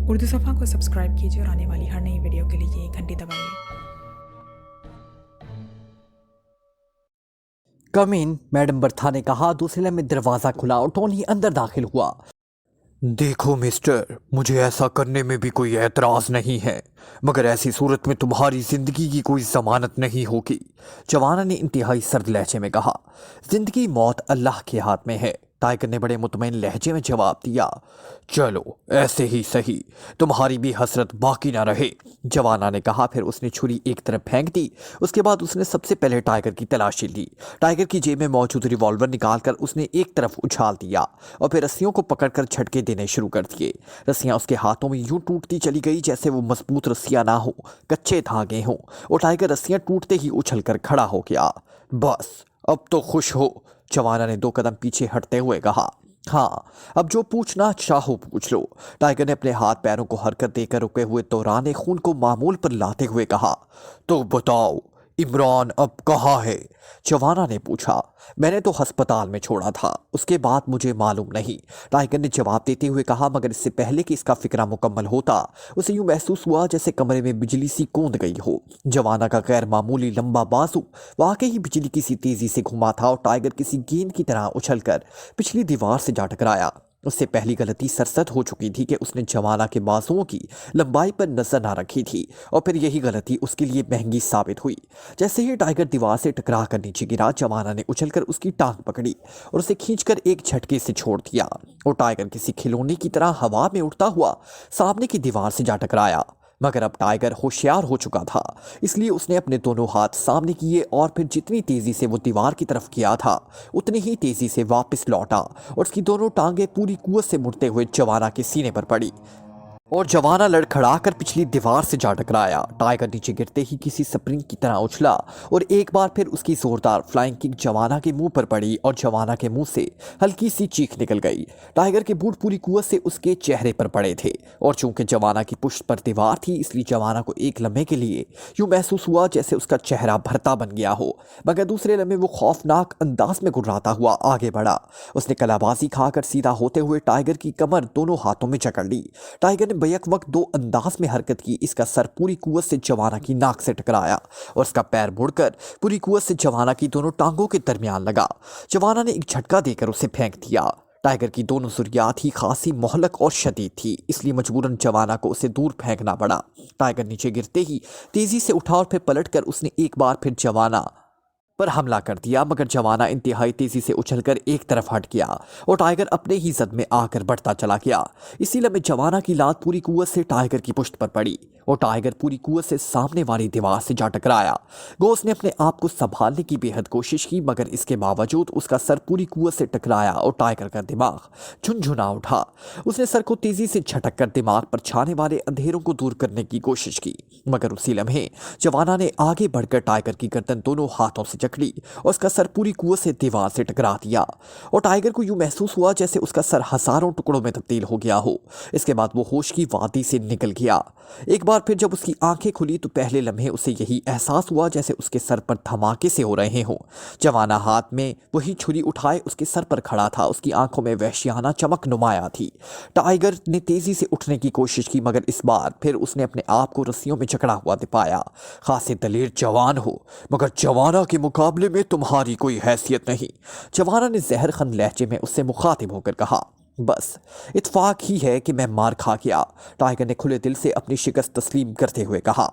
उर्दू सफ़ा को सब्सक्राइब कीजिए और आने वाली हर नई वीडियो के लिए घंटी दबाइए। कमीन, मैडम बर्था ने कहा। दूसरे लम्हे दरवाजा खुला और टोनी अंदर दाखिल हुआ। देखो मिस्टर, मुझे ऐसा करने में भी कोई एतराज़ नहीं है, मगर ऐसी सूरत में तुम्हारी ज़िंदगी की कोई ज़मानत नहीं होगी। जवाना ने इंतहाई सर्द लहजे में कहा। जिंदगी मौत अल्लाह के हाथ में है, टाइगर ने बड़े मुतमईन लहजे में जवाब दिया। चलो ऐसे ही सही, तुम्हारी भी हसरत बाकी ना रहे, जवाना ने कहा। फिर उसने छुरी एक तरफ फेंक दी। उसके बाद उसने सबसे पहले टाइगर की तलाशी ली। टाइगर की जेब में मौजूद रिवॉल्वर निकालकर उसने एक तरफ उछाल दिया और फिर रस्सियों को पकड़कर झटके देने शुरू कर दिए। रस्सियां उसके हाथों में यूं टूटती चली गई जैसे वो मजबूत रस्सियां ना हो, कच्चे धागे हों। और टाइगर रस्सियां टूटते ही उछल कर खड़ा हो गया। बस अब तो खुश हो, जवाना ने 2 कदम पीछे हटते हुए कहा। हाँ, अब जो पूछना चाहो पूछ लो, टाइगर ने अपने हाथ पैरों को हरकत देकर रुके हुए दौरान खून को मामूल पर लाते हुए कहा। तो बताओ, इमरान अब कहाँ है? जवाना ने पूछा। मैंने तो अस्पताल में छोड़ा था, उसके बाद मुझे मालूम नहीं, टाइगर ने जवाब देते हुए कहा। मगर इससे पहले कि इसका फिक्रा मुकम्मल होता, उसे यूं महसूस हुआ जैसे कमरे में बिजली सी कूद गई हो। जवाना का गैर मामूली लंबा बाजू वाकई ही बिजली की सी तेजी से घुमा था और टाइगर किसी गेंद की तरह उछलकर पिछली दीवार से जा टकराया। उससे पहली गलती सरसद हो चुकी थी कि उसने जवाना के बाजुओं की लंबाई पर नजर ना रखी थी, और फिर यही गलती उसके लिए महंगी साबित हुई। जैसे ही टाइगर दीवार से टकरा कर नीचे गिरा, जवाना ने उछलकर उसकी टांग पकड़ी और उसे खींचकर एक झटके से छोड़ दिया और टाइगर किसी खिलौने की तरह हवा में उड़ता हुआ सामने की दीवार से जा टकराया। मगर अब टाइगर होशियार हो चुका था, इसलिए उसने अपने दोनों हाथ सामने किए और फिर जितनी तेजी से वो दीवार की तरफ किया था, उतनी ही तेजी से वापस लौटा और उसकी दोनों टांगें पूरी कुव्वत से मुड़ते हुए जवाना के सीने पर पड़ी और जवाना लड़खड़ाकर पिछली दीवार से जा टकराया। टाइगर नीचे गिरते ही किसी स्प्रिंग की तरह उछला और एक बार फिर उसकी जोरदार फ्लाइंग किक जवाना के मुंह पर पड़ी और जवाना के मुंह से हल्की सी चीख निकल गई। टाइगर के बूट पूरी कुव्वत से उसके चेहरे पर पड़े थे और चूंकि जवाना की पुश्त पर दीवार थी, इसलिए जवाना को एक लम्हे के लिए यूं महसूस हुआ जैसे उसका चेहरा भरता बन गया हो। मगर दूसरे लम्हे वो खौफनाक अंदाज में गुर्राता हुआ आगे बढ़ा। उसने कलाबाजी खाकर सीधा होते हुए टाइगर की कमर दोनों हाथों में जकड़ ली। टाइगर ने बैक वक्त 2 अंदाज में हरकत की। इसका सर पूरी कुव्वत से जवाना की नाक से टकराया और उसका पैर मुड़कर पूरी कुव्वत से जवाना की दोनों टांगों के दरमियान लगा। जवाना ने एक झटका देकर उसे फेंक दिया। टाइगर की दोनों ज़ुर्रियात ही खासी मोहलक और शदीद थी, इसलिए मजबूरन जवाना को उसे दूर फेंकना पड़ा। टाइगर नीचे गिरते ही तेजी से उठा और फिर पलटकर उसने एक बार फिर जवाना पर हमला कर दिया, मगर जवाना इंतहाई तेजी से उछलकर एक तरफ हट गया और टाइगर अपने ही जद में आकर बढ़ता चला गया। इसी लम्हे जवाना की लात पूरी कुव्वत से टाइगर की पुश्त पर पड़ी और टाइगर पूरी कुव्वत से सामने वाली दीवार से जा टकराया। गोस ने अपने आप को संभालने की बेहद कोशिश की, मगर इसके बावजूद उसका सर पूरी कुव्वत से टकराया और टाइगर का दिमाग झुनझुना उठा। उसने सर को तेजी से झटक कर दिमाग पर छाने वाले अंधेरों को दूर करने की कोशिश की, मगर उसी लम्हे जवाना ने आगे बढ़कर टाइगर की गर्दन दोनों हाथों से जकड़ी और उसका सर पूरी कुव्वत से दीवार से टकरा दिया और टाइगर को यूं महसूस हुआ जैसे उसका सर हजारों टुकड़ों में तब्दील हो गया हो। इसके बाद वो होश की वादी से निकल गया। एक बार फिर जब उसकी आंखें खुली तो पहले लम्हे उसे यही एहसास हुआ जैसे उसके सर पर धमाके से हो रहे हों। जवाना हाथ में वही छुरी उठाए उसके सर पर खड़ा था। उसकी आंखों में वहशियाना चमक नुमाया थी। टाइगर ने तेजी से उठने की कोशिश की, मगर इस बार फिर उसने अपने आप को रस्सियों में जकड़ा हुआ पाया। खासे दलेर जवान हो, मगर जवाना के मुकाबले में तुम्हारी कोई हैसियत नहीं, जवाना ने जहरखंद लहजे में उससे मुखातिब होकर कहा। बस इत्फाक ही है कि मैं मार खा गया, टाइगर ने खुले दिल से अपनी शिकस्त तस्लीम करते हुए कहा।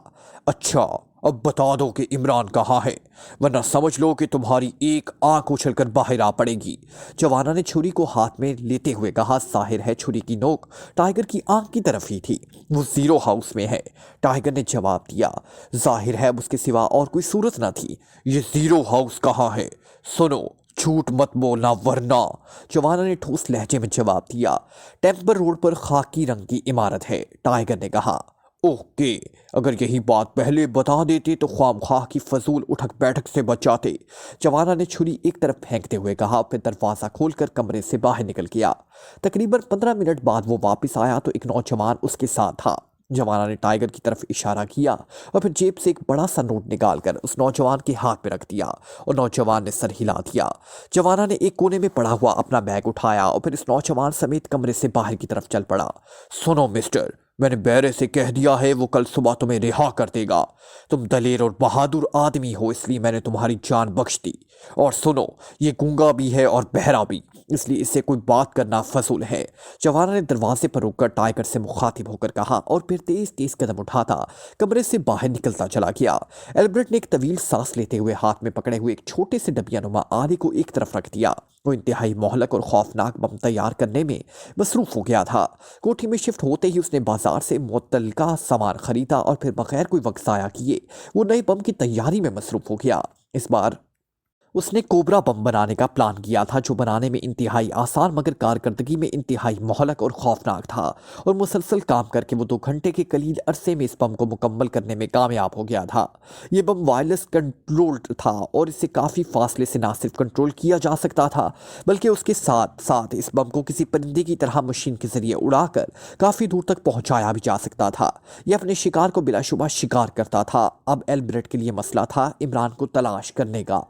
अच्छा, अब बता दो कि इमरान कहाँ है, वरना समझ लो कि तुम्हारी एक आंख उछलकर बाहर आ पड़ेगी, जवाना ने छुरी को हाथ में लेते हुए कहा। जाहिर है छुरी की नोक टाइगर की आंख की तरफ ही थी। वो जीरो हाउस में है, टाइगर ने जवाब दिया। जाहिर है उसके सिवा और कोई सूरत न थी। ये जीरो हाउस कहाँ है? सुनो, झूठ मत बोलना वरना, जवाना ने ठोस लहजे में जवाब दिया। टेम्पर रोड पर खाकी रंग की इमारत है, टाइगर ने कहा। ओके, अगर यही बात पहले बता देते तो ख्वामख्वाह की फजूल उठक बैठक से बच जाते, जवाना ने छुरी एक तरफ फेंकते हुए कहा। फिर दरवाज़ा खोलकर कमरे से बाहर निकल गया। तकरीबन 15 मिनट बाद वो वापस आया तो एक नौजवान उसके साथ था। जवाना ने टाइगर की तरफ इशारा किया और फिर जेब से एक बड़ा सा नोट निकालकर उस नौजवान के हाथ में रख दिया और नौजवान ने सर हिला दिया। जवाना ने एक कोने में पड़ा हुआ अपना बैग उठाया और फिर इस नौजवान समेत कमरे से बाहर की तरफ चल पड़ा। सुनो मिस्टर, میں نے بیرے سے کہہ دیا ہے وہ کل صبح تمہیں رہا کر دے گا۔ تم دلیر اور بہادر آدمی ہو، اس لیے میں نے تمہاری جان بخش دی۔ اور سنو، یہ گونگا بھی ہے اور بہرا بھی، اس لیے اس سے کوئی بات کرنا فضول ہے۔ جوانا نے دروازے پر رک کر ٹائیگر سے مخاطب ہو کر کہا اور پھر تیز تیز قدم اٹھاتا کمرے سے باہر نکلتا چلا گیا۔ البرٹ نے ایک طویل سانس لیتے ہوئے ہاتھ میں پکڑے ہوئے ایک چھوٹے سے ڈبیا نما آلے کو ایک طرف رکھ دیا۔ وہ انتہائی مہلک اور خوفناک بم تیار کرنے میں مصروف ہو گیا تھا۔ کوٹھی میں شفٹ ہوتے ہی اس نے بازار سے متعلقہ سامان خریدا اور پھر بغیر کوئی وقت ضائع کیے وہ نئے بم کی تیاری میں مصروف ہو گیا۔ اس بار اس نے کوبرا بم بنانے کا پلان کیا تھا، جو بنانے میں انتہائی آسان مگر کارکردگی میں انتہائی مہلک اور خوفناک تھا، اور مسلسل کام کر کے وہ 2 گھنٹے کے قلیل عرصے میں اس بم کو مکمل کرنے میں کامیاب ہو گیا تھا۔ یہ بم وائرلیس کنٹرولڈ تھا اور اسے کافی فاصلے سے نہ صرف کنٹرول کیا جا سکتا تھا بلکہ اس کے ساتھ ساتھ اس بم کو کسی پرندے کی طرح مشین کے ذریعے اڑا کر کافی دور تک پہنچایا بھی جا سکتا تھا۔ یہ اپنے شکار کو بلا شبہ شکار کرتا تھا۔ اب البرٹ کے لیے مسئلہ تھا عمران کو تلاش کرنے کا۔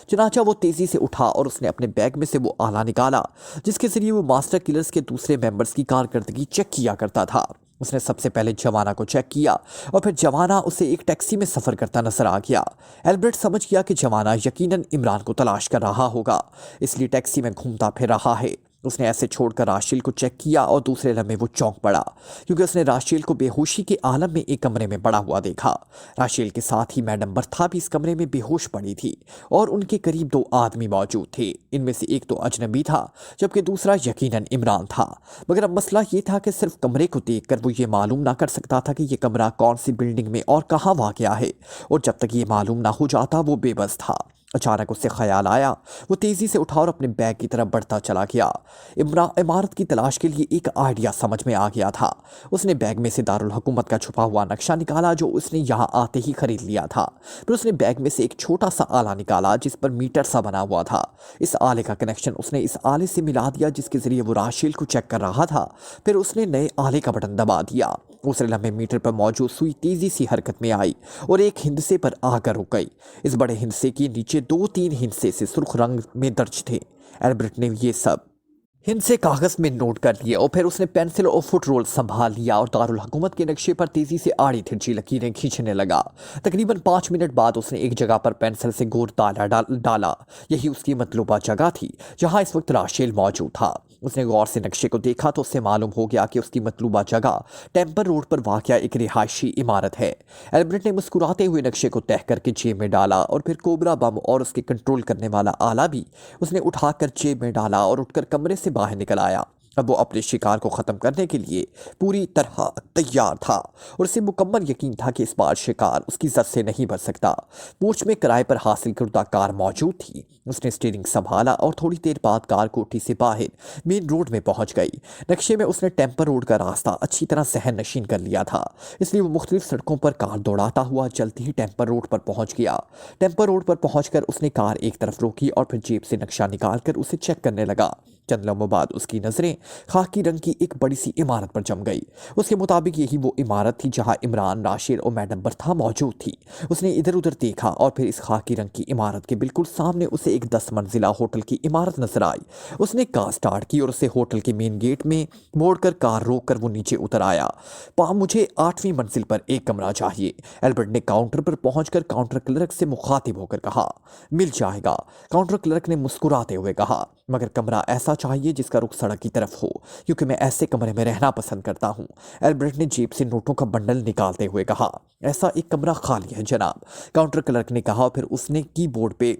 چنانچہ وہ تیزی سے اٹھا اور اس نے اپنے بیگ میں سے وہ آلہ نکالا جس کے ذریعے وہ ماسٹر کلرز کے دوسرے ممبرز کی کارکردگی چیک کیا کرتا تھا۔ اس نے سب سے پہلے جوانا کو چیک کیا اور پھر جوانا اسے ایک ٹیکسی میں سفر کرتا نظر آ گیا۔ البرٹ سمجھ گیا کہ جوانا یقیناً عمران کو تلاش کر رہا ہوگا، اس لیے ٹیکسی میں گھومتا پھر رہا ہے۔ اس نے ایسے چھوڑ کر راشیل کو چیک کیا اور دوسرے لمحے وہ چونک پڑا کیونکہ اس نے راشیل کو بے ہوشی کے عالم میں ایک کمرے میں پڑا ہوا دیکھا۔ راشیل کے ساتھ ہی میڈم برتھا بھی اس کمرے میں بے ہوش پڑی تھی اور ان کے قریب 2 آدمی موجود تھے۔ ان میں سے ایک تو اجنبی تھا جبکہ دوسرا یقیناً عمران تھا، مگر اب مسئلہ یہ تھا کہ صرف کمرے کو دیکھ کر وہ یہ معلوم نہ کر سکتا تھا کہ یہ کمرہ کون سی بلڈنگ میں اور کہاں واقع ہے، اور جب تک یہ معلوم نہ ہو جاتا وہ بے بس تھا۔ اچانک اس سے خیال آیا، وہ تیزی سے اٹھا اور اپنے بیگ کی طرف بڑھتا چلا گیا۔ عمارت کی تلاش کے لیے ایک آئیڈیا سمجھ میں آ گیا تھا۔ اس نے بیگ میں سے دارالحکومت کا چھپا ہوا نقشہ نکالا جو اس نے یہاں آتے ہی خرید لیا تھا۔ پھر اس نے بیگ میں سے ایک چھوٹا سا آلہ نکالا جس پر میٹر سا بنا ہوا تھا۔ اس آلے کا کنیکشن اس نے اس آلے سے ملا دیا جس کے ذریعے وہ راشیل کو چیک کر رہا تھا۔ پھر اس نے نئے آلے کا بٹن دبا دیا۔ دوسرے لمحے میٹر پر موجود سوئی تیزی سی حرکت میں آئی اور ایک ہندسے پر آ کر رک گئی۔ اس بڑے ہندسے کے نیچے 2-3 ہندسے سے سرخ رنگ میں درج تھے۔ البرٹ نے یہ سب ہندسے کاغذ میں نوٹ کر لیے اور پھر اس نے پینسل اور فٹ رول سنبھال لیا اور دارالحکومت کے نقشے پر تیزی سے آڑی ترچھی لکیریں کھینچنے لگا۔ تقریباً 5 منٹ بعد اس نے ایک جگہ پر پینسل سے گور ڈالا۔ یہی اس کی مطلوبہ جگہ تھی جہاں اس وقت راشیل موجود تھا۔ اس نے غور سے نقشے کو دیکھا تو اس سے معلوم ہو گیا کہ اس کی مطلوبہ جگہ ٹیمپر روڈ پر واقع ایک رہائشی عمارت ہے۔ البرٹ نے مسکراتے ہوئے نقشے کو تہہ کر کے جیب میں ڈالا اور پھر کوبرا بم اور اس کے کنٹرول کرنے والا آلہ بھی اس نے اٹھا کر جیب میں ڈالا اور اٹھ کر کمرے سے باہر نکل آیا۔ اب وہ اپنے شکار کو ختم کرنے کے لیے پوری طرح تیار تھا اور اسے مکمل یقین تھا کہ اس بار شکار اس کی زد سے نہیں بچ سکتا۔ پورچ میں کرائے پر حاصل کردہ کار موجود تھی۔ اس نے اسٹیئرنگ سنبھالا اور تھوڑی دیر بعد کار کوٹھی سے باہر مین روڈ میں پہنچ گئی۔ نقشے میں اس نے ٹیمپر روڈ کا راستہ اچھی طرح ذہن نشین کر لیا تھا، اس لیے وہ مختلف سڑکوں پر کار دوڑاتا ہوا جلدی ہی ٹیمپر روڈ پر پہنچ گیا۔ ٹیمپر روڈ پر پہنچ کر اس نے کار ایک طرف روکی اور پھر جیب سے نقشہ نکال کر اسے چیک کرنے لگا۔ چند لمحوں بعد اس کی نظریں خاکی رنگ کی ایک بڑی سی عمارت پر جم گئی۔ اس کے مطابق یہی وہ عمارت تھی جہاں عمران، راشیل اور میڈم برتھا موجود تھی۔ اس نے ادھر ادھر دیکھا اور پھر اس خاکی رنگ کی عمارت کے بالکل سامنے اسے ایک 10 منزلہ ہوٹل کی عمارت نظر آئی۔ اس نے کار سٹارٹ کی اور اسے ہوٹل کے مین گیٹ میں موڑ کر کار روک کر وہ نیچے اتر آیا۔ مجھے 8ویں منزل پر ایک کمرہ چاہیے۔ البرٹ نے کاؤنٹر پر پہنچ کر کاؤنٹر کلرک سے مخاطب ہو کر کہا۔ مل جائے گا، کاؤنٹر کلرک نے مسکراتے ہوئے کہا، مگر کمرہ ایسا چاہیے جس کا رخ سڑک کی طرف ہو کیونکہ میں ایسے کمرے میں رہنا پسند کرتا ہوں۔ البرٹ نے جیب سے نوٹوں کا بنڈل نکالتے ہوئے کہا۔ ایسا ایک کمرہ خالی ہے جناب، کاؤنٹر کلرک نے کہا اور پھر اس نے کی بورڈ پہ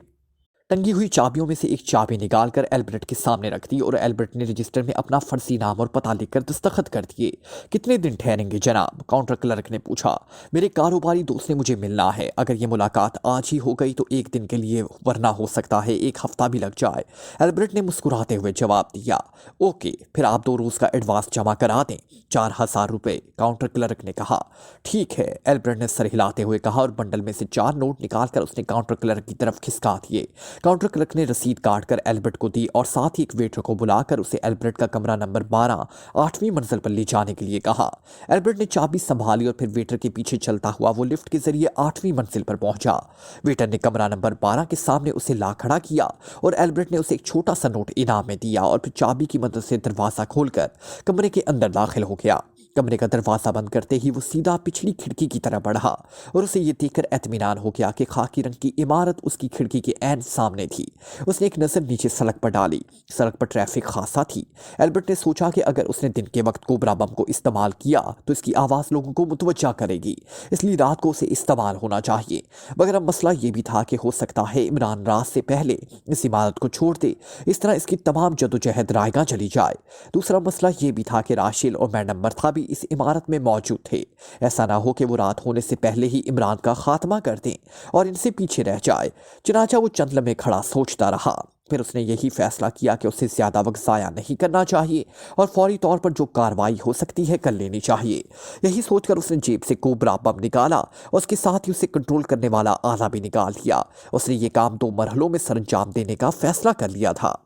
ٹنگی ہوئی چابیوں میں سے ایک چابی نکال کر البرٹ کے سامنے رکھ دی اور البرٹ نے رجسٹر میں اپنا فرضی نام اور پتہ لکھ کر دستخط کر دیے۔ کتنے دن ٹھہریں گے جناب؟ کاؤنٹر کلرک نے پوچھا۔ میرے کاروباری دوست سے مجھے ملنا ہے، اگر یہ ملاقات آج ہی ہو گئی تو 1 دن کے لیے، ورنہ ہو سکتا ہے 1 ہفتہ بھی لگ جائے۔ البرٹ نے مسکراتے ہوئے جواب دیا۔ اوکے، پھر آپ 2 روز کا ایڈوانس جمع کرا دیں، 4000 روپے، کاؤنٹر کلرک نے کہا۔ ٹھیک ہے، البرٹ نے سر ہلاتے ہوئے کہا اور بنڈل میں سے 4 نوٹ نکال کر اس نے کاؤنٹر کلرک کی طرف کھسکا دیے۔ کاؤنٹر کلرک نے رسید کاٹ کر البرٹ کو دی اور ساتھ ہی ایک ویٹر کو بلا کر اسے البرٹ کا کمرہ نمبر 12 8ویں منزل پر لے جانے کے لیے کہا۔ البرٹ نے چابی سنبھالی اور پھر ویٹر کے پیچھے چلتا ہوا وہ لفٹ کے ذریعے 8ویں منزل پر پہنچا۔ ویٹر نے کمرہ نمبر 12 کے سامنے اسے لا کھڑا کیا اور البرٹ نے اسے ایک چھوٹا سا نوٹ انعام میں دیا اور پھر چابی کی مدد سے دروازہ کھول کر کمرے کے اندر داخل ہو گیا۔ कमरे का दरवाज़ा बंद करते ही वो सीधा पिछली खिड़की की तरफ बढ़ा और उसे ये देखकर एतमीनान हो गया कि खाकी रंग की इमारत उसकी खिड़की के ऐन सामने थी। उसने एक नज़र नीचे सड़क पर डाली। सड़क पर ट्रैफिक खासा थी। एल्बर्ट ने सोचा कि अगर उसने दिन के वक्त कोबरा बम को इस्तेमाल किया तो इसकी आवाज़ लोगों को मुतवज्जा करेगी, इसलिए रात को उसे इस्तेमाल होना चाहिए। मगर अब मसला ये भी था कि हो सकता है इमरान रात से पहले इस इमारत को छोड़ दे, इस तरह इसकी तमाम जदोजहद रायगा चली जाए। दूसरा मसला ये भी था कि राशिल और मैडम मर्था भी इस इमारत में मौजूद थे। ऐसा ना हो कि वो रात होने से पहले ही इमरान का खात्मा कर दें और इनसे पीछे रह जाए। चनाचा वो चंद लम्हे खड़ा सोचता रहा। फिर उसने यही फैसला किया कि उसे ज़्यादा वक्त ज़ाया नहीं करना चाहिए और फौरी तौर पर जो कार्रवाई हो सकती है कर लेनी चाहिए। यही सोचकर उसने जेब से कोबरा बम निकाला और उसके साथ ही उसे कंट्रोल करने वाला आला भी निकाल लिया। उसने ये काम 2 मरहलों में सरंजाम देने का फैसला कर लिया था।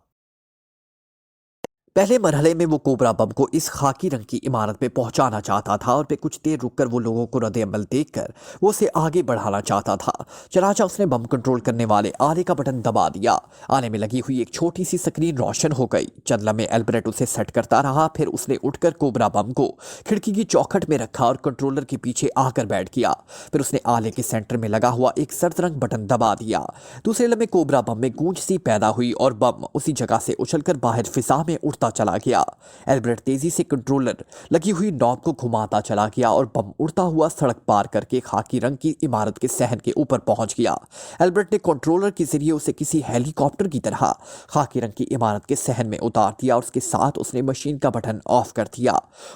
पहले मरहले में वो कोबरा बम को इस खाकी रंग की इमारत पे पहुंचाना चाहता था और फिर कुछ देर रुककर वो लोगों को रद्द-ए-अमल देखकर वो उसे आगे बढ़ाना चाहता था। चनाचा उसने बम कंट्रोल करने वाले आले का बटन दबा दिया। आले में लगी हुई एक छोटी सी स्क्रीन रोशन हो गई। चंद लम्हे एल्बर्ट उसे सेट करता रहा। फिर उसने उठकर कोबरा बम को खिड़की की चौखट में रखा और कंट्रोलर के पीछे आकर बैठ गया। फिर उसने आले के सेंटर में लगा हुआ एक सर्द रंग बटन दबा दिया। दूसरे लम्हे कोबरा बम में गूंज सी पैदा हुई और बम उसी जगह से उछलकर बाहर फिजा में उड़ता चला गया। एल्बर्ट तेजी से कंट्रोलर लगी हुई नॉब को घुमाता चला गया और बम उड़ता हुआ सड़क पार करके खाकी रंग की इमारत के सहन के ऊपर पहुंच गया। एल्बर्ट ने कंट्रोलर के जरिए उसे किसी हेलीकॉप्टर की तरह खाकी रंग की इमारत के सहन में उतार दिया और उसके साथ उसने मशीन का बटन ऑफ कर दिया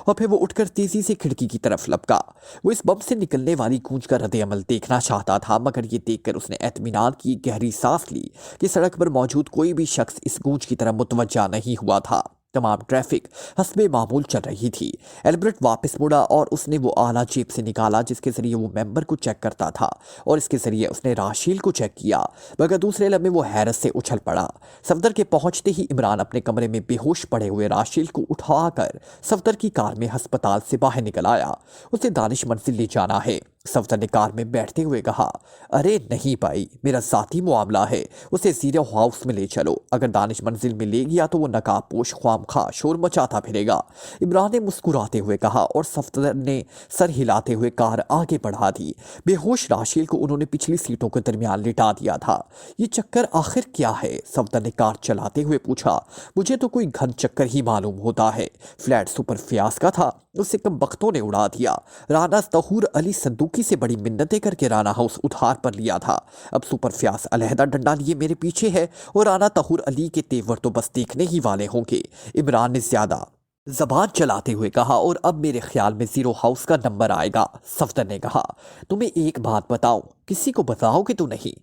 और फिर वो उठकर तेजी से खिड़की की तरफ लपका। वो इस बम से निकलने वाली गूंज का रद्द-ए-अमल देखना चाहता था, मगर ये देखकर उसने एतमीनान की गहरी सांस ली कि सड़क पर मौजूद कोई भी शख्स इस गूंज की तरफ मुतवज्जा नहीं हुआ था। तमाम ट्रैफिक हस्बे मामूल चल रही थी। एल्बर्ट वापस मुड़ा और उसने वो आला जेब से निकाला जिसके जरिए वो मेंबर को चेक करता था और इसके जरिए उसने राशिल को चेक किया, मगर दूसरे लम्हे वो हैरत से उछल पड़ा। सफदर के पहुंचते ही इमरान अपने कमरे में बेहोश पड़े हुए राशिल को उठाकर सफदर की कार में अस्पताल से बाहर निकल आया। उसे दानिश मंजिल ले जाना है। सफदर ने कार में बैठते हुए कहा, अरे नहीं भाई, मेरा ज़ाती मामला है, उसे ज़ीरो हाउस में ले चलो। अगर दानिश मंजिल में ले गया तो वो नकाबपोश ख्वामखा शोर मचाता फिरेगा। इमरान ने मुस्कुराते हुए कहा और सफदर ने सर हिलाते हुए कार आगे बढ़ा दी। बेहोश राशिल को उन्होंने पिछली सीटों के दरमियान लिटा दिया था। ये चक्कर आखिर क्या है? सफदर ने कार चलाते हुए पूछा। मुझे तो कोई घन चक्कर ही मालूम होता है। फ्लैट सुपर फ्यास का था, उसे कम बख्तों ने उड़ा दिया। राना तहूर अली संदूकी से बड़ी मिन्नतें करके राना हाउस उधार पर लिया था। अब सुपर फ्यास अलहदा डंडा लिए मेरे पीछे है और राना तहूर अली के तेवर तो बस देखने ही वाले होंगे। इमरान ने ज्यादा जबान चलाते हुए कहा और अब मेरे ख्याल में ज़ीरो हाउस का नंबर आएगा। सफदर ने कहा, तुम्हें एक बात बताऊं, किसी को बताओगे तो नहीं?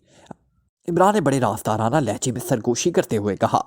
इमरान ने बड़े राजदाराना लहजे में सरगोशी करते हुए कहा।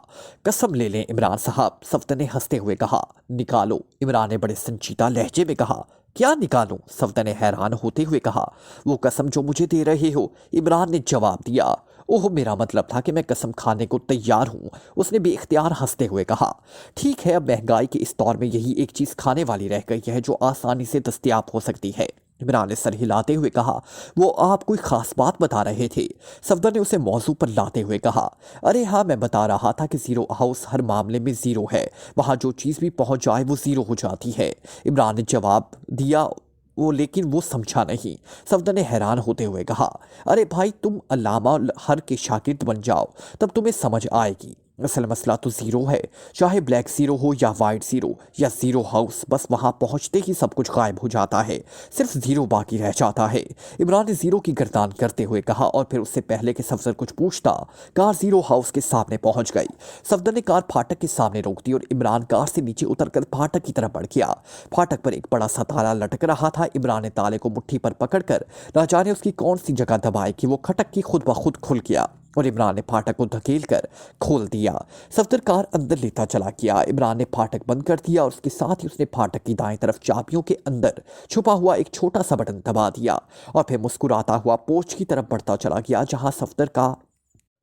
कसम ले लें इमरान साहब, सफदर ने हंसते हुए कहा। निकालो। इमरान ने बड़े संजीदा लहजे में कहा। क्या निकालूं? सफदर ने हैरान होते हुए कहा। वो कसम जो मुझे दे रहे हो। इमरान ने जवाब दिया। ओह, मेरा मतलब था कि मैं कसम खाने को तैयार हूँ। उसने बेइख्तियार हंसते हुए कहा। ठीक है, अब महंगाई के इस दौर में यही एक चीज़ खाने वाली रह गई है जो आसानी से दस्तयाब हो सकती है। इमरान ने सर हिलाते हुए कहा। वो आप कोई खास बात बता रहे थे? सफदर ने उसे मौजू पर लाते हुए कहा। अरे हाँ, मैं बता रहा था कि ज़ीरो हाउस हर मामले में ज़ीरो है। वहाँ जो चीज़ भी पहुँच जाए वो ज़ीरो हो जाती है। इमरान ने जवाब दिया। लेकिन वो समझा नहीं। सफदर ने हैरान होते हुए कहा। अरे भाई, तुम अल्लामा हर के शागिर्द बन जाओ, तब तुम्हें समझ आएगी। असल मसला तो ज़ीरो है, चाहे ब्लैक ज़ीरो हो या वाइट ज़ीरो या ज़ीरो हाउस, बस वहाँ पहुँचते ही सब कुछ गायब हो जाता है, सिर्फ ज़ीरो बाकी रह जाता है। इमरान ने ज़ीरो की गर्दान करते हुए कहा और फिर उससे पहले कि सफदर कुछ पूछता, कार ज़ीरो हाउस के सामने पहुँच गई। सफदर ने कार फाटक के सामने रोक दी और इमरान कार से नीचे उतरकर फाटक की तरफ बढ़ गया। फाटक पर एक बड़ा सा ताला लटक रहा था। इमरान ने ताले को मुट्ठी पर पकड़कर ना जाने उसकी कौन सी जगह दबाई कि वो खटक की खुद ब खुद खुल गया और इमरान ने फाटक को धकेल कर खोल दिया। सफदर कार अंदर लेता चला गया। इमरान ने फाटक बंद कर दिया और उसके साथ ही उसने फाटक की दाएं तरफ चाबियों के अंदर छुपा हुआ एक छोटा सा बटन दबा दिया और फिर मुस्कुराता हुआ पोर्च की तरफ बढ़ता चला गया जहां सफदर का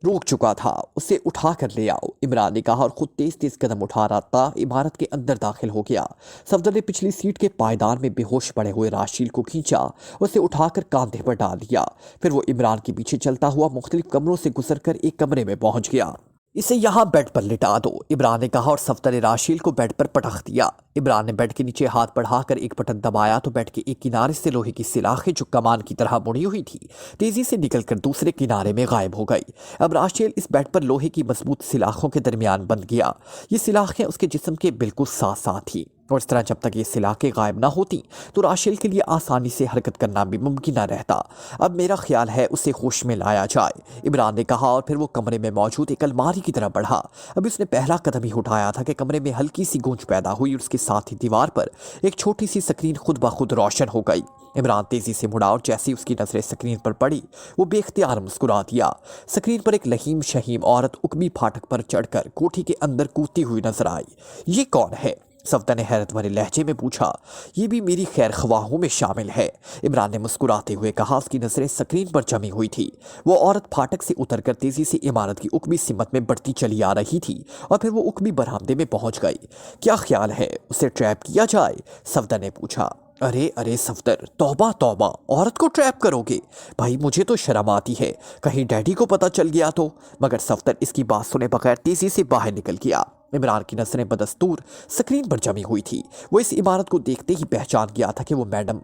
रोक चुका था। उसे उठा कर ले आओ, इमरान ने कहा और खुद तेज तेज कदम उठा रहा था। इमारत के अंदर दाखिल हो गया। सफदर ने पिछली सीट के पायदान में बेहोश पड़े हुए राशिल को खींचा, उसे उठाकर कांधे पर डाल दिया। फिर वो इमरान के पीछे चलता हुआ मुख्तलिफ कमरों से गुजरकर एक कमरे में पहुंच गया। इसे यहाँ बेड पर लिटा दो, इमरान ने कहा और सफ्दर ने राशिल को बेड पर पटख दिया। इमरान ने बेड के नीचे हाथ बढ़ाकर एक बटन दबाया तो बेड के एक किनारे से लोहे की सिलाखें जो कमान की तरह मुड़ी हुई थी तेजी से निकलकर दूसरे किनारे में गायब हो गई। अब राशिल इस बेड पर लोहे की मजबूत सिलाखों के दरमियान बंध गया। ये सिलाखें उसके जिस्म के बिल्कुल साथ साथ थी और इस तरह जब तक ये सिलाखें गायब ना होती तो राशिल के लिए आसानी से हरकत करना भी मुमकिन न रहता। अब मेरा ख्याल है उसे होश में लाया जाए, इमरान ने कहा और फिर वो कमरे में मौजूद एक अलमारी की तरफ बढ़ा। अभी उसने पहला कदम ही उठाया था कि कमरे में हल्की सी गूंज पैदा हुई और उसके साथ ही दीवार पर एक छोटी सी स्क्रीन खुद ब खुद रोशन हो गई। इमरान तेजी से मुड़ा और जैसे ही उसकी नजरें स्क्रीन पर पड़ी वो बेख्तियार मुस्कुरा दिया। स्क्रीन पर एक लहीम शहीम औरत उकबी फाटक पर चढ़कर कोठी के अंदर कूदती हुई नजर आई। ये कौन है? सफ्दर ने हैरत भरे लहजे में पूछा। ये भी मेरी खैर ख्वाहों में शामिल है, इमरान ने मुस्कुराते हुए कहा। उसकी नजरें स्क्रीन पर जमी हुई थी। वो औरत फाटक से उतरकर तेजी से इमारत की उकबी सिमत में बढ़ती चली आ रही थी और फिर वो उकबी बरामदे में पहुंच गई। क्या ख्याल है, उसे ट्रैप किया जाए? सफ्दर ने पूछा। अरे अरे सफ्दर, तौबा तौबा, औरत को ट्रैप करोगे? भाई मुझे तो शर्म आती है, कहीं डैडी को पता चल गया तो। मगर सफ्दर इसकी बात सुने बगैर तेजी से बाहर निकल गया। इमरान की नजरें बदस्तूर स्क्रीन पर जमी हुई थी। वो इस इमारत को देखते ही पहचान गया था कि वो मैडम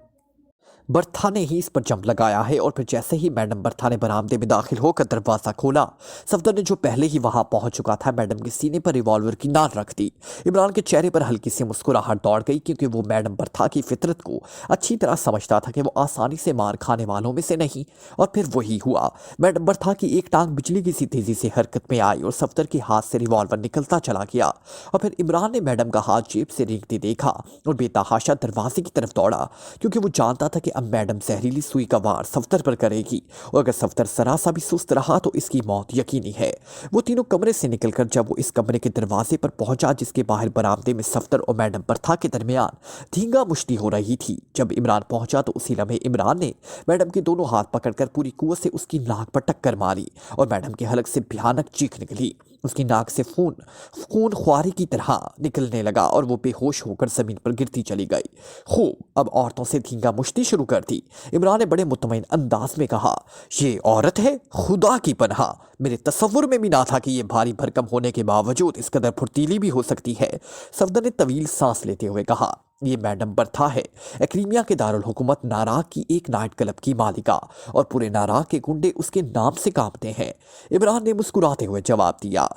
बर्था ने ही इस पर जंप लगाया है। और फिर जैसे ही मैडम बर्था ने बरामदे में दाखिल होकर दरवाज़ा खोला, सफ्दर ने जो पहले ही वहां पहुंच चुका था मैडम के सीने पर रिवॉल्वर की नाल रख दी। इमरान के चेहरे पर हल्की सी मुस्कुराहट दौड़ गई क्योंकि वो मैडम बर्था की फितरत को अच्छी तरह समझता था कि वो आसानी से मार खाने वालों में से नहीं। और फिर वही हुआ। मैडम बर्था की एक टांग बिजली की सी तेजी से हरकत में आई और सफ्दर के हाथ से रिवॉल्वर निकलता चला गया। और फिर इमरान ने मैडम का हाथ जेब से रेंगते देखा और बेतहाशा दरवाजे की तरफ दौड़ा क्योंकि वो जानता था कि अब मैडम जहरीली सुई का वार सफ्दर पर करेगी और अगर सफ्दर जरा सा भी सुस्त रहा तो इसकी मौत यकीनी है। वो तीनों कमरे से निकलकर जब वो इस कमरे के दरवाजे पर पहुंचा जिसके बाहर बरामदे में सफ्दर और मैडम बर्था के दरमियान धींगा मुश्ती हो रही थी, जब इमरान पहुंचा तो उसी लम्हे इमरान ने मैडम के दोनों हाथ पकड़कर पूरी कुव्वत से उसकी नाक पर टक्कर मारी और मैडम के हलक से भयानक चीख निकली। उसकी नाक से खून ख्वारी की तरह निकलने लगा और वो बेहोश होकर जमीन पर गिरती चली गई। खूब, अब औरतों से धींगा मुश्ती शुरू कर दी। इमरान ने बड़े मुतमईन अंदाज में कहा, ये औरत है? खुदा की पनाह, मेरे तसव्वुर में भी ना था कि ये भारी भरकम होने के बावजूद इस कदर फुर्तीली भी हो सकती है। सफ्दर ने तवील सांस लेते हुए कहा, ये मैडम बर्था है, क्रीमिया के दारुल हुकूमत नाराग की एक नाइट क्लब की मालिका और पूरे नाराग के गुंडे उसके नाम से कांपते हैं। इमरान ने मुस्कुराते हुए जवाब दिया,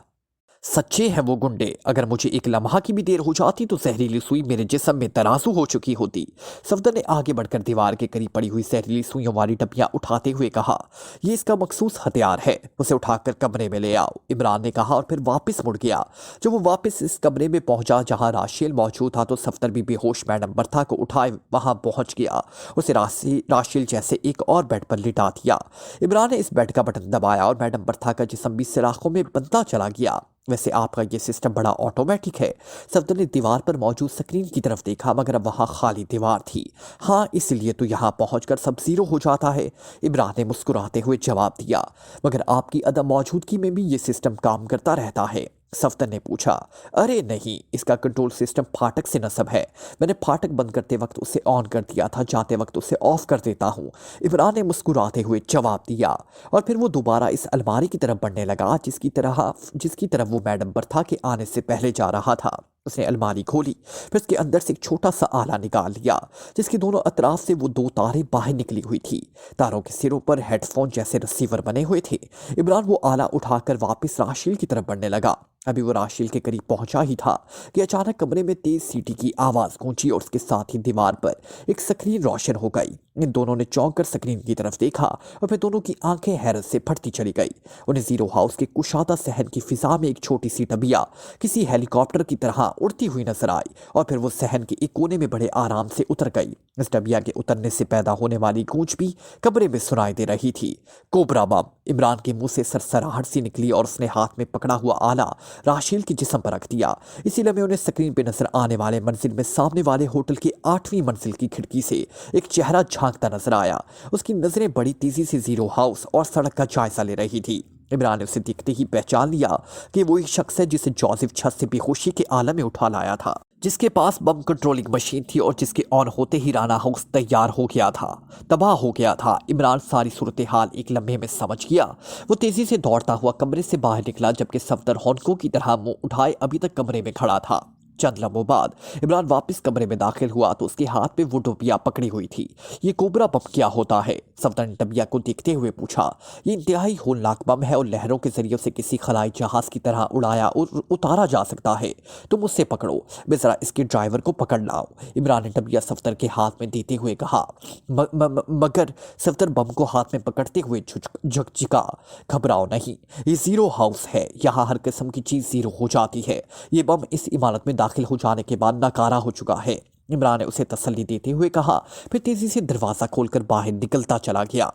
सच्चे हैं वो गुंडे। अगर मुझे एक लम्हा की भी देर हो जाती तो जहरीली सुई मेरे जिस्म में तराजू हो चुकी होती। सफ्दर ने आगे बढ़कर दीवार के करीब पड़ी हुई जहरीली सुइयों वाली डब्बियां उठाते हुए कहा, ये इसका मखसूस हथियार है, उसे उठाकर कमरे में ले आओ, इमरान ने कहा और फिर वापस मुड़ गया। जब वो वापस इस कमरे में पहुंचा जहां राशिल मौजूद था तो सफ्दर भी बेहोश मैडम बर्था को उठाए वहां पहुंच गया। उसे राशिल जैसे एक और बेड पर लिटा दिया। इमरान ने इस बेड का बटन दबाया और मैडम बर्था का जिस्म भी सलाखों में बनता चला गया। वैसे आपका ये सिस्टम बड़ा ऑटोमेटिक है। सफ्दर ने दीवार पर मौजूद स्क्रीन की तरफ देखा मगर अब वहाँ खाली दीवार थी। हाँ, इसलिए तो यहाँ पहुँचकर सब जीरो हो जाता है, इमरान ने मुस्कुराते हुए जवाब दिया। मगर आपकी अदम मौजूदगी में भी ये सिस्टम काम करता रहता है, सफ्दर ने पूछा। अरे नहीं, इसका कंट्रोल सिस्टम फाटक से नस्ब है। मैंने फाटक बंद करते वक्त उसे ऑन कर दिया था, जाते वक्त उसे ऑफ कर देता हूँ, इमरान ने मुस्कुराते हुए जवाब दिया। और फिर वो दोबारा इस अलमारी की तरफ बढ़ने लगा जिसकी तरफ वो मैडम बर्था के आने से पहले जा रहा था। उसने अलमारी खोली, फिर उसके अंदर से एक छोटा सा आला निकाल लिया जिसके दोनों अतराफ से वो दो तारें बाहर निकली हुई थी। तारों के सिरों पर हेडफोन जैसे रिसीवर बने हुए थे। इमरान वो आला उठाकर वापस राशिल की तरफ बढ़ने लगा। अभी वो राशिल के करीब पहुंचा ही था कि अचानक कमरे में तेज सीटी की आवाज गूंजी और उसके साथ ही दीवार पर एक स्क्रीन रोशन हो गई। इन दोनों ने चौंक कर स्क्रीन की तरफ देखा और फिर दोनों की आंखें हैरत से फटती चली गई। उन्हें जीरो हाउस के कुशादा सहन की फिजा में एक छोटी सी डबिया किसी हेलीकॉप्टर की तरह उड़ती हुई नजर आई और फिर वो सहन के एक कोने में बड़े आराम से उतर गई। इस डबिया के उतरने से पैदा होने वाली गूंज भी कमरे में सुनाई दे रही थी। कोबरा बम, इमरान के मुंह से सरसराहट सी निकली और उसने हाथ में पकड़ा हुआ आला राशिल के जिस्म पर रख दिया। इसी लम्हे उन्हें स्क्रीन पे नजर आने वाले मंजिल में सामने वाले होटल के 8वीं मंजिल की खिड़की से एक चेहरा झांकता नजर आया। उसकी नजरें बड़ी तेजी से जीरो हाउस और सड़क का जायजा ले रही थी। इमरान ने उसे देखते ही पहचान लिया कि वही शख्स है जिसे जोसेफ छत से बेहोशी के आलम में उठा लाया था, जिसके पास बम कंट्रोलिंग मशीन थी और जिसके ऑन होते ही राना हाउस तैयार हो गया था, तबाह हो गया था। इमरान सारी सूरत हाल एक लम्हे में समझ गया। वो तेजी से दौड़ता हुआ कमरे से बाहर निकला, जबकि सफदर हॉन्को की तरह मुंह उठाए अभी तक कमरे में खड़ा था। चंद लम्हों बाद इमरान वापस कमरे में दाखिल हुआ तो उसके हाथ में वो डबिया पकड़ी हुई थी। ये कोबरा बम क्या होता है? सफदर ने डबिया को देखते हुए पूछा। ये इंतहाई होलनाक बम है और लहरों के जरिए उसे किसी खलाई जहाज की तरह उड़ाया और उतारा जा सकता है। तुम उससे पकड़ो, मैं जरा इसके ड्राइवर को पकड़ लाओ, इमरान ने डबिया सफदर के हाथ में देते हुए कहा। मगर सफदर बम को हाथ में पकड़ते हुए झकझका। घबराओ नहीं, ये जीरो हाउस है, यहाँ हर किस्म की चीज जीरो हो जाती है। ये बम इस इमारत में दाखिल हो जाने के बाद नाकारा हो चुका है, इमरान ने उसे तसल्ली देते हुए कहा। फिर तेजी से दरवाजा खोलकर बाहर निकलता चला गया,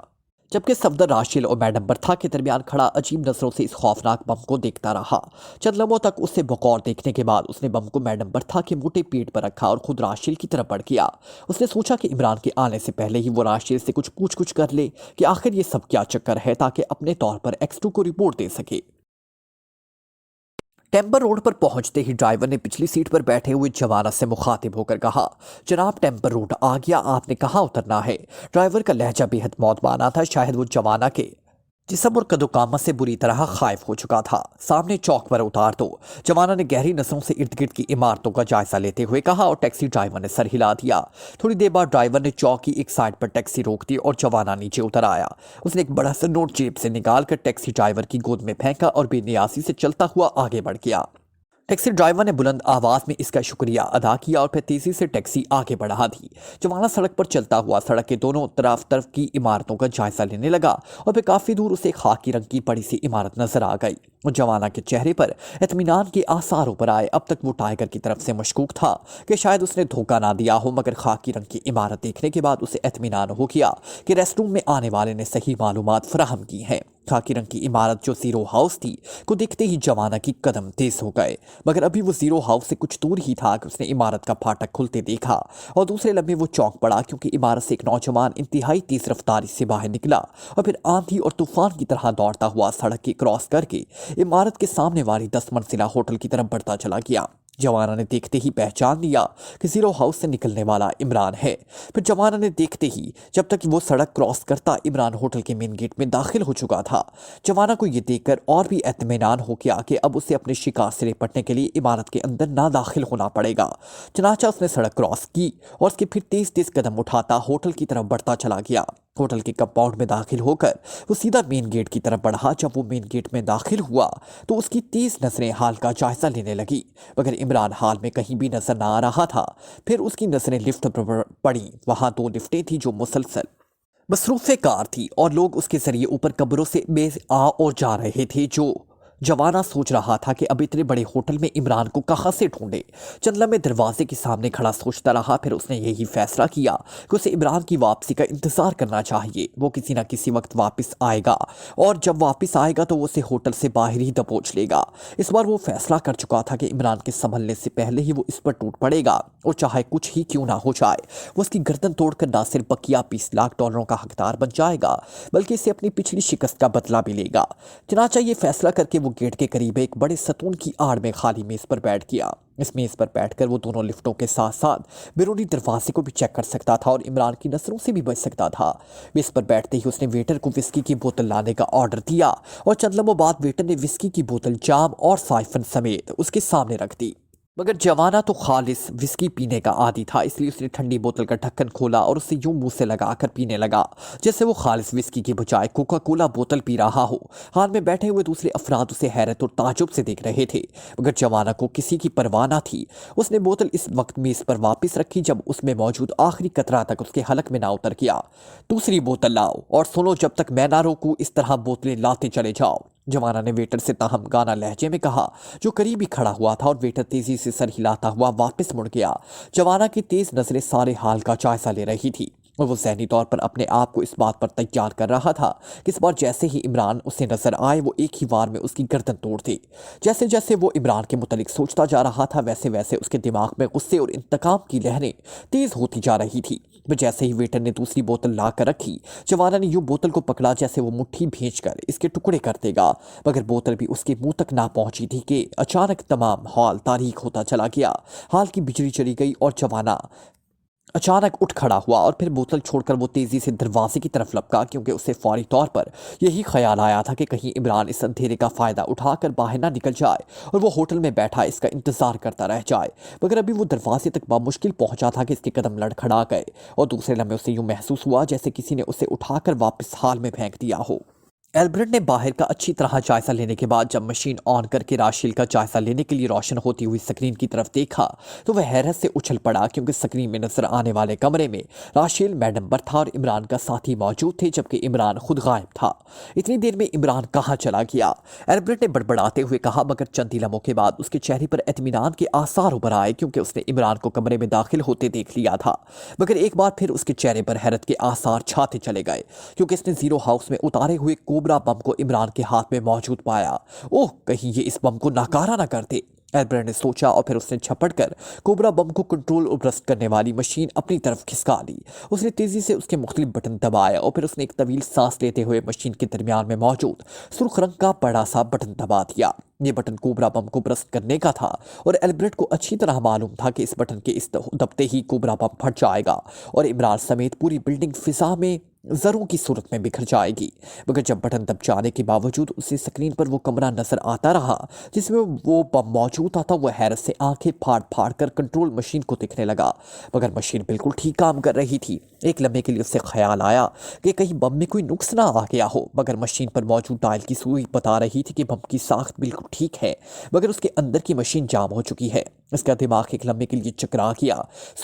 जबकि सफदर राशिल और मैडम बर्था के दरमियान खड़ा अजीब नजरों से इस खौफनाक बम को देखता रहा। चंद लम्हों तक उसे बकौर देखने के बाद उसने बम को मैडम बर्था के मोटे पेट पर रखा और खुद राशिल की तरफ बढ़ गया। उसने सोचा कि इमरान के आने से पहले ही वो राशिल से कुछ पूछ कर ले कि आखिर ये सब क्या चक्कर है, ताकि अपने तौर पर X2 को रिपोर्ट दे सके। टेम्पर रोड पर पहुंचते ही ड्राइवर ने पिछली सीट पर बैठे हुए जवाना से मुखातिब होकर कहा, जनाब टेम्पर रोड आ गया, आपने कहाँ उतरना है? ड्राइवर का लहजा बेहद मौतबाना था। शायद वो जवाना के जिस्म और कदोकामत से बुरी तरह खाइफ हो चुका था। सामने चौक पर उतार दो, जवाना ने गहरी नसों से इर्द गिर्द की इमारतों का जायजा लेते हुए कहा और टैक्सी ड्राइवर ने सर हिला दिया। थोड़ी देर बाद ड्राइवर ने चौक की एक साइड पर टैक्सी रोक दी और जवाना नीचे उतर आया। उसने एक बड़ा सा नोट जेब से निकाल कर टैक्सी ड्राइवर की गोद में फेंका और बेनियासी से चलता हुआ आगे बढ़ गया। टैक्सी ड्राइवर ने बुलंद आवाज में इसका शुक्रिया अदा किया और फिर तेजी से टैक्सी आगे बढ़ा दी। जवाना सड़क पर चलता हुआ सड़क के दोनों तरफ की इमारतों का जायजा लेने लगा और फिर काफी दूर उसे खाकी रंग की बड़ी सी इमारत नजर आ गई और जवाना के चेहरे पर इत्मीनान के आसार ऊपर आए। अब तक वो टाइगर की तरफ से मशकूक था कि शायद उसने धोखा ना दिया हो, मगर खाकी रंग की इमारत देखने के बाद उसे इत्मीनान हो गया कि रेस्टरूम में आने वाले ने सही मालूमात फराहम की हैं। खाकी रंग की इमारत जो जीरो हाउस थी को देखते ही जवाना की कदम तेज हो गए, मगर अभी वो जीरो हाउस से कुछ दूर ही था कि उसने इमारत का फाटक खुलते देखा और दूसरे लम्हे वो चौंक पड़ा, क्योंकि इमारत से एक नौजवान इंतहाई तेज रफ्तारी से बाहर निकला और फिर आंधी और तूफान की तरह दौड़ता हुआ सड़क की क्रॉस करके इमारत के सामने वाली 10 मंजिला होटल की तरफ बढ़ता चला गया। जवाना ने देखते ही पहचान लिया कि जीरो हाउस से निकलने वाला इमरान है। फिर जवाना ने देखते ही, जब तक वो सड़क क्रॉस करता, इमरान होटल के मेन गेट में दाखिल हो चुका था। जवाना को ये देखकर और भी इत्मीनान हो गया कि अब उसे अपने शिकार से निपटने के लिए इमारत के अंदर ना दाखिल होना पड़ेगा। चनाचा उसने सड़क क्रॉस की और उसके फिर तेज तेज कदम उठाता होटल की तरफ बढ़ता चला गया। होटल के कंपाउंड में दाखिल होकर वो सीधा मेन गेट की तरफ बढ़ा। जब वो मेन गेट में दाखिल हुआ तो उसकी तेज नजरें हाल का जायजा लेने लगी, मगर इमरान हाल में कहीं भी नजर ना आ रहा था। फिर उसकी नजरें लिफ्ट पर पड़ी। वहां 2 लिफ्टें थी जो मुसलसल मसरूफ़ कार थी और लोग उसके जरिए ऊपर कब्रों से आ और जा रहे थे। जो जवाना सोच रहा था कि अब इतने बड़े होटल में इमरान को कहाँ से ढूंढे। चंद लम्हे दरवाजे के सामने खड़ा सोचता रहा। फिर उसने यही फैसला किया कि उसे इमरान की वापसी का इंतज़ार करना चाहिए। वो किसी न किसी वक्त वापस आएगा और जब वापस आएगा तो वो उसे होटल से बाहर ही दबोच लेगा। इस बार वो फैसला कर चुका था कि इमरान के संभलने से पहले ही वो इस पर टूट पड़ेगा और चाहे कुछ ही क्यों ना हो जाए, वो उसकी गर्दन तोड़कर ना सिर्फ बकिया 20 लाख डॉलरों का हकदार बन जाएगा, बल्कि इसे अपनी पिछली शिकस्त का बदला भी लेगा। चनाचा ये फैसला करके गेट के करीब एक बड़े सतून की आड़ में खाली मेज पर बैठ गया। इस मेज पर बैठकर वो दोनों लिफ्टों के साथ साथ बैरूनी दरवाजे को भी चेक कर सकता था और इमरान की नजरों से भी बच सकता था। मेज पर बैठते ही उसने वेटर को विस्की की बोतल लाने का ऑर्डर दिया और चंद लम्हों बाद वेटर ने विस्की की बोतल जाम और साइफन समेत उसके सामने रख दी। मगर जवाना तो खालिस विस्की पीने का आदी था, इसलिए उसने ठंडी बोतल का ढक्कन खोला और उसे यूं मुंह से लगाकर पीने लगा जैसे वो खालिस विस्की की बजाय कोका कोला बोतल पी रहा हो। हाल में बैठे हुए दूसरे अफराद उसे हैरत और ताजुब से देख रहे थे, मगर जवाना को किसी की परवाह न थी। उसने बोतल इस वक्त मेज पर वापस रखी जब उसमें मौजूद आखिरी कतरा तक उसके हलक में ना उतर गया। दूसरी बोतल लाओ और सुनो, जब तक मैं ना रोकूं इस तरह बोतलें लाते चले जाओ, जवाना ने वेटर से ताहम गाना लहजे में कहा, जो करीब ही खड़ा हुआ था। और वेटर तेजी से सर हिलाता हुआ वापस मुड़ गया। जवाना की तेज नजरें सारे हाल का जायजा ले रही थी। اور وہ ذہنی طور پر اپنے آپ کو اس بات پر تیار کر رہا تھا کہ اس بار جیسے ہی عمران اسے نظر آئے وہ ایک ہی وار میں اس کی گردن توڑ دے۔ جیسے جیسے وہ عمران کے متعلق سوچتا جا رہا تھا ویسے ویسے اس کے دماغ میں غصے اور انتقام کی لہریں تیز ہوتی جا رہی تھی۔ جیسے ہی ویٹر نے دوسری بوتل لا کر رکھی، جوانا نے یوں بوتل کو پکڑا جیسے وہ مٹھی بھینچ کر اس کے ٹکڑے کر دے گا، مگر بوتل بھی اس کے منہ تک نہ پہنچی تھی کہ اچانک تمام ہال تاریک ہوتا چلا گیا۔ ہال کی بجلی چلی گئی اور جوانا اچانک اٹھ کھڑا ہوا اور پھر بوتل چھوڑ کر وہ تیزی سے دروازے کی طرف لپکا، کیونکہ اسے فوری طور پر یہی خیال آیا تھا کہ کہیں عمران اس اندھیرے کا فائدہ اٹھا کر باہر نہ نکل جائے اور وہ ہوٹل میں بیٹھا اس کا انتظار کرتا رہ جائے۔ مگر ابھی وہ دروازے تک بمشکل پہنچا تھا کہ اس کے قدم لڑکھڑا گئے اور دوسرے لمحے اسے یوں محسوس ہوا جیسے کسی نے اسے اٹھا کر واپس ہال میں پھینک دیا ہو۔ ایلبرٹ نے باہر کا اچھی طرح جائزہ لینے کے بعد جب مشین آن کر کے راشیل کا جائزہ لینے کے لیے روشن ہوتی ہوئی سکرین کی طرف دیکھا تو وہ حیرت سے اچھل پڑا، کیونکہ سکرین میں نظر آنے والے کمرے میں راشیل، میڈم برتھا اور عمران کا ساتھی موجود تھے، جبکہ عمران خود غائب تھا۔ اتنی دیر میں عمران کہاں چلا گیا؟ ایلبرٹ نے بڑبڑاتے ہوئے کہا، مگر چند ہی لمحوں کے بعد اس کے چہرے پر اطمینان کے آثار ابھر آئے، کیونکہ اس نے عمران کو کمرے میں داخل ہوتے دیکھ لیا تھا۔ مگر ایک بار پھر اس کے چہرے پر حیرت کے آثار چھاتے چلے گئے، کیونکہ اس نے زیرو ہاؤس میں اتارے ہوئے کوبرا بم کو عمران کے ہاتھ میں موجود پایا۔ اوہ، کہیں یہ اس بم کو ناکارہ نہ کر دے، ایلبرٹ نے سوچا، اور پھر اس نے جھپٹ کر کوبرا بم کو کنٹرول اور برسٹ کرنے والی مشین اپنی طرف کھسکا لی۔ اس نے تیزی سے اس کے مختلف بٹن دبائے اور پھر اس نے ایک طویل سانس لیتے ہوئے مشین کے درمیان میں موجود سرخ رنگ کا بڑا سا بٹن دبا دیا۔ یہ بٹن کوبرا بم کو برسٹ کرنے کا تھا اور ایلبرٹ کو اچھی طرح معلوم تھا کہ اس بٹن کے اس دبتے ہی کوبرا بم پھٹ جائے گا اور عمران سمیت پوری بلڈنگ فضا میں ذروں کی صورت میں بکھر جائے گی۔ مگر جب بٹن دب جانے کے باوجود اسے سکرین پر وہ کمرہ نظر آتا رہا جس میں وہ بم موجود تھا، وہ حیرت سے آنکھیں پھاڑ پھاڑ کر کنٹرول مشین کو دیکھنے لگا، مگر مشین بالکل ٹھیک کام کر رہی تھی۔ ایک لمحے کے لیے اسے خیال آیا کہ کہیں بم میں کوئی نقص نہ آ گیا ہو، مگر مشین پر موجود ڈائل کی سوئی بتا رہی تھی کہ بم کی ساخت بالکل ٹھیک ہے، مگر اس کے اندر کی مشین جام ہو چکی ہے۔ اس کا دماغ ایک لمحے کے لیے چکرا گیا،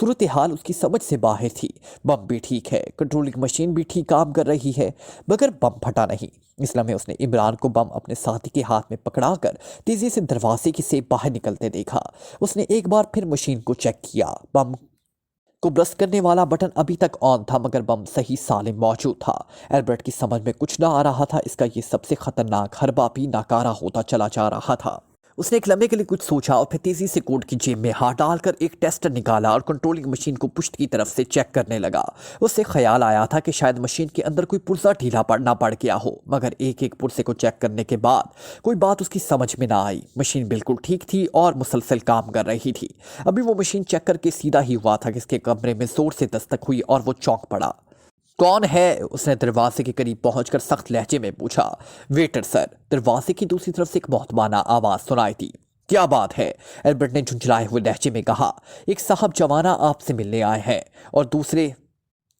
صورتحال اس کی سمجھ سے باہر تھی۔ بم بھی ٹھیک ہے، کنٹرولنگ مشین بھی ٹھیک کام کر رہی ہے، مگر بم پھٹا نہیں۔ اس لمحے اس نے عمران کو بم اپنے ساتھی کے ہاتھ میں پکڑا کر تیزی سے دروازے سے باہر نکلتے دیکھا۔ اس نے ایک بار پھر مشین کو چیک کیا، بم کو برسٹ کرنے والا بٹن ابھی تک آن تھا، مگر بم صحیح سالم موجود تھا۔ ایلبرٹ کی سمجھ میں کچھ نہ آ رہا تھا، اس کا یہ سب سے خطرناک حربہ بھی ناکارہ ہوتا چلا جا رہا تھا۔ اس نے ایک لمحے کے لیے کچھ سوچا اور پھر تیزی سے کوٹ کی جیب میں ہاتھ ڈال کر ایک ٹیسٹر نکالا اور کنٹرولنگ مشین کو پشت کی طرف سے چیک کرنے لگا۔ اس سے خیال آیا تھا کہ شاید مشین کے اندر کوئی پرزہ ڈھیلا نہ پڑ گیا ہو، مگر ایک ایک پرزے کو چیک کرنے کے بعد کوئی بات اس کی سمجھ میں نہ آئی۔ مشین بالکل ٹھیک تھی اور مسلسل کام کر رہی تھی۔ ابھی وہ مشین چیک کر کے سیدھا ہی ہوا تھا کہ اس کے کمرے میں زور سے دستک ہوئی اور وہ چونک پڑا۔ کون ہے؟ اس نے دروازے کے قریب پہنچ کر سخت لہجے میں پوچھا۔ ویٹر سر، دروازے کی دوسری طرف سے ایک محترمانہ آواز سنائی دی۔ کیا بات ہے؟ ایلبرٹ نے جھنجھلائے ہوئے لہجے میں کہا۔ ایک صاحب جوانا آپ سے ملنے آئے ہیں، اور دوسرے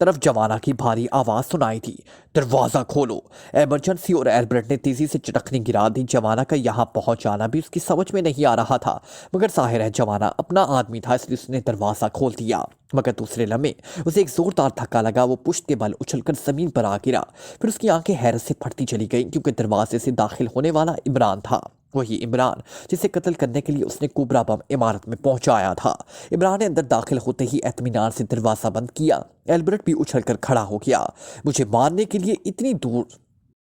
طرف جوانا کی بھاری آواز سنائی دی۔ دروازہ کھولو، ایمرجنسی! اور ایلبرٹ نے تیزی سے چٹکنی گرا دی۔ جوانا کا یہاں پہنچ جانا بھی اس کی سمجھ میں نہیں آ رہا تھا، مگر ظاہر ہے جوانا اپنا آدمی تھا، اس لیے اس نے دروازہ کھول دیا۔ مگر دوسرے لمحے اسے ایک زوردار دھکا لگا، وہ پشت کے بل اچھل کر زمین پر آ گرا۔ پھر اس کی آنکھیں حیرت سے پھٹتی چلی گئیں، کیونکہ دروازے سے داخل ہونے والا عمران تھا، وہی عمران جسے قتل کرنے کے لیے اس نے کوبرا بم عمارت میں پہنچایا تھا۔ عمران نے اندر داخل ہوتے ہی اطمینان سے دروازہ بند کیا۔ ایلبرٹ بھی اچھل کر کھڑا ہو گیا۔ مجھے مارنے کے لیے اتنی دور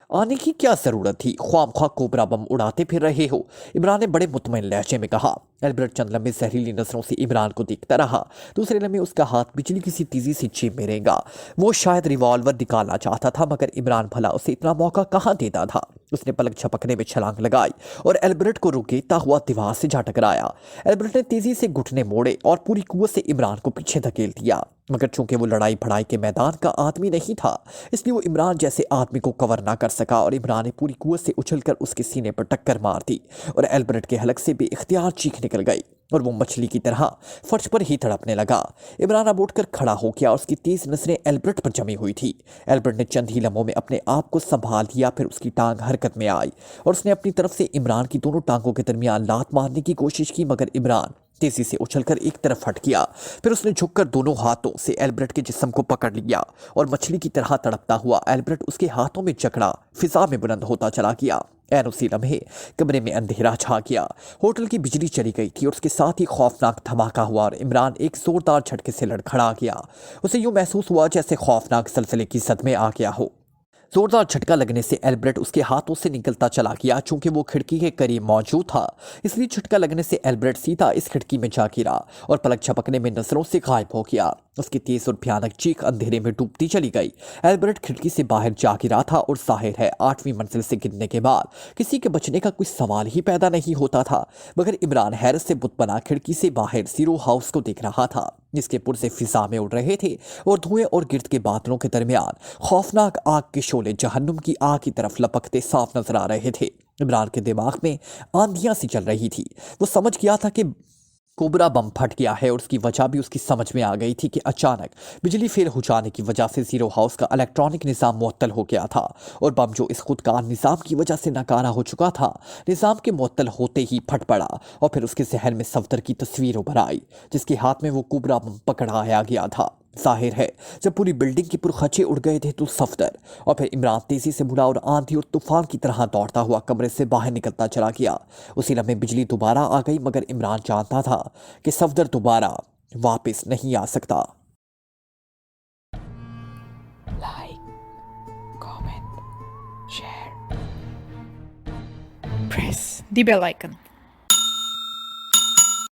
آنے کی کیا ضرورت تھی؟ خواہ مخواہ کوبرا بم اڑاتے پھر رہے ہو، عمران نے بڑے مطمئن لہجے میں کہا۔ ایلبرٹ چند لمحے زہریلی نظروں سے عمران کو دیکھتا رہا۔ دوسرے لمحے اس کا ہاتھ بجلی کی سی تیزی سے جیب میں رینگا۔ وہ شاید ریوالور نکالنا چاہتا تھا، مگر عمران بھلا اسے اتنا موقع کہاں دیتا تھا۔ اس نے پلک جھپکنے میں چھلانگ لگائی اور ایلبرٹ کو روکتا ہوا دیوار سے جا ٹکرایا۔ ایلبرٹ نے تیزی سے گھٹنے موڑے اور پوری قوت سے عمران کو پیچھے دھکیل دیا، مگر چونکہ وہ لڑائی بھڑائی کے میدان کا آدمی نہیں تھا، اس لیے وہ عمران جیسے آدمی کو کور نہ کر سکا، اور عمران نے پوری قوت سے اچھل کر اس کے سینے پر ٹکر مار دی اور ایلبرٹ کے حلق سے بے اختیار چیخ نکل گئی اور وہ مچھلی کی طرح فرش پر ہی تڑپنے لگا۔ عمران اب اٹھ کر کھڑا ہو گیا اور اس کی تیز نظریں ایلبرٹ پر جمی ہوئی تھی۔ ایلبرٹ نے چند ہی لمحوں میں اپنے آپ کو سنبھال لیا، پھر اس کی ٹانگ حرکت میں آئی اور اس نے اپنی طرف سے عمران کی دونوں ٹانگوں کے درمیان لات مارنے کی کوشش کی، مگر عمران तेजी से उछलकर एक तरफ हट गया। फिर उसने झुककर दोनों हाथों से एल्बर्ट के जिस्म को पकड़ लिया और मछली की तरह तड़पता हुआ एल्बर्ट उसके हाथों में जकड़ा फिजा में बुलंद होता चला गया। ऐन उसी लम्हे कमरे में अंधेरा छा गया। होटल की बिजली चली गई थी और उसके साथ ही खौफनाक धमाका हुआ और इमरान एक जोरदार झटके से लड़खड़ा गया। उसे यूं महसूस हुआ जैसे खौफनाक सलसले की सदमे आ गया हो। जोरदार झटका लगने से एल्बर्ट उसके हाथों से निकलता चला गया। चूंकि वो खिड़की के करीब मौजूद था, इसलिए झटका लगने से एल्बर्ट सीधा इस खिड़की में जा गिरा और पलक झपकने में नजरों से गायब हो गया। उसकी तेज और भयानक चीख अंधेरे में डूबती चली गई। एल्बर्ट खिड़की से बाहर जा गिरा था और जाहिर है 8वीं मंजिल से गिरने के बाद किसी के बचने का कोई सवाल ही पैदा नहीं होता था। मगर इमरान हैरत से बुत बना खिड़की से बाहर जीरो हाउस को देख रहा था, जिसके पुर्जे फिजा में उड़ रहे थे और धुएं और गिर्द के बादलों के दरमियान खौफनाक आग के शोले जहन्नुम की आग की तरफ लपकते साफ नजर आ रहे थे। इमरान के दिमाग में आंधियां सी चल रही थी। वो समझ गया था कि कोबरा बम फट गया है और उसकी वजह भी उसकी समझ में आ गई थी कि अचानक बिजली फेल हो जाने की वजह से जीरो हाउस का इलेक्ट्रॉनिक निज़ाम मुअत्तल हो गया था और बम जो इस खुदकार निज़ाम की वजह से नाकारा हो चुका था, निज़ाम के मुअत्तल होते ही फट पड़ा और फिर उसके जहन में सफदर की तस्वीर उभर आई, जिसके हाथ में वो कोबरा बम पकड़ाया गया था। जाहिर है जब पूरी बिल्डिंग के पुरखचे उड़ गए थे तो सफदर। और फिर इमरान तेजी से मुड़ा और आंधी और तूफान की तरह दौड़ता हुआ कमरे से बाहर निकलता चला गया। उसी लम्हे बिजली दोबारा आ गई, मगर इमरान जानता था कि सफदर दोबारा वापस नहीं आ सकता। Like, comment, share, press the bell icon.